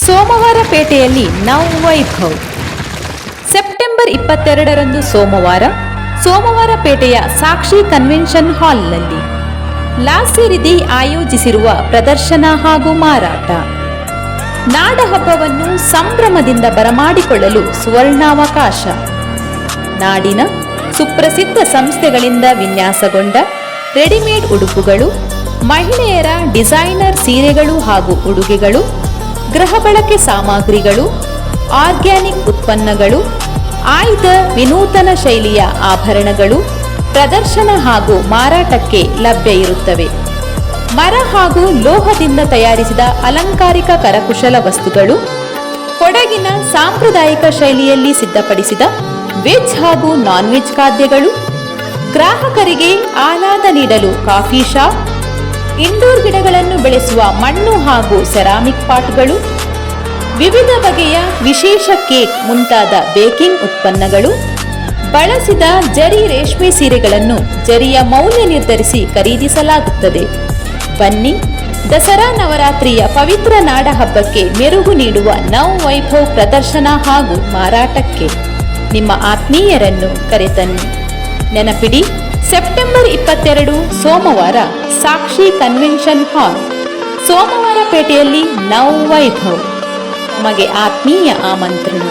ಸೋಮವಾರಪೇಟೆಯಲ್ಲಿ ನವವೈಭವ್. September 22ರಂದು ಸೋಮವಾರಪೇಟೆಯ ಸಾಕ್ಷಿ convention ಹಾಲ್ನಲ್ಲಿ ಲಾಸ್ಯರಿದಿ ಆಯೋಜಿಸಿರುವ ಪ್ರದರ್ಶನ ಹಾಗೂ ಮಾರಾಟ. ನಾಡಹಬ್ಬವನ್ನು ಸಂಭ್ರಮದಿಂದ ಬರಮಾಡಿಕೊಳ್ಳಲು ಸುವರ್ಣಾವಕಾಶ. ನಾಡಿನ ಸುಪ್ರಸಿದ್ಧ ಸಂಸ್ಥೆಗಳಿಂದ ವಿನ್ಯಾಸಗೊಂಡ ರೆಡಿಮೇಡ್ ಉಡುಪುಗಳು, ಮಹಿಳೆಯರ ಡಿಸೈನರ್ ಸೀರೆಗಳು ಹಾಗೂ ಉಡುಗೆಗಳು, ಗೃಹ ಬಳಕೆ ಸಾಮಗ್ರಿಗಳು, ಆರ್ಗ್ಯಾನಿಕ್ ಉತ್ಪನ್ನಗಳು, ಆಯ್ದ ವಿನೂತನ ಶೈಲಿಯ ಆಭರಣಗಳು ಪ್ರದರ್ಶನ ಹಾಗೂ ಮಾರಾಟಕ್ಕೆ ಲಭ್ಯ ಇರುತ್ತವೆ. ಮರ ಹಾಗೂ ಲೋಹದಿಂದ ತಯಾರಿಸಿದ ಅಲಂಕಾರಿಕ ಕರಕುಶಲ ವಸ್ತುಗಳು, ಕೊಡಗಿನ ಸಾಂಪ್ರದಾಯಿಕ ಶೈಲಿಯಲ್ಲಿ ಸಿದ್ಧಪಡಿಸಿದ ವೆಜ್ ಹಾಗೂ ನಾನ್ ವೆಜ್ ಖಾದ್ಯಗಳು, ಗ್ರಾಹಕರಿಗೆ ಆಹ್ಲಾದ ನೀಡಲು ಕಾಫಿ ಶಾಪ್, ಇಂಡೋರ್ ಗಿಡಗಳನ್ನು ಬೆಳೆಸುವ ಮಣ್ಣು ಹಾಗೂ ಸೆರಾಮಿಕ್ ಪಾಟ್ಗಳು, ವಿವಿಧ ಬಗೆಯ ವಿಶೇಷ ಕೇಕ್ ಮುಂತಾದ ಬೇಕಿಂಗ್ ಉತ್ಪನ್ನಗಳು, ಬಳಸಿದ ಜರಿ ರೇಷ್ಮೆ ಸೀರೆಗಳನ್ನು ಜರಿಯ ಮೌಲ್ಯ ನಿರ್ಧರಿಸಿ ಖರೀದಿಸಲಾಗುತ್ತದೆ. ಬನ್ನಿ, ದಸರಾ ನವರಾತ್ರಿಯ ಪವಿತ್ರ ನಾಡ ಹಬ್ಬಕ್ಕೆ ಮೆರುಗು ನೀಡುವ ನವವೈಭವ್ ಪ್ರದರ್ಶನ ಹಾಗೂ ಮಾರಾಟಕ್ಕೆ ನಿಮ್ಮ ಆತ್ಮೀಯರನ್ನು ಕರೆತನ್ನಿ. ನೆನಪಿಡಿ, ಸೆಪ್ಟೆಂಬರ್ 22 ಸೋಮವಾರ, ಸಾಕ್ಷಿ ಕನ್ವೆನ್ಷನ್ ಹಾಲ್, ಸೋಮವಾರಪೇಟೆಯಲ್ಲಿ ನವವೈಭವ್. ನಮಗೆ ಆತ್ಮೀಯ ಆಮಂತ್ರಣ.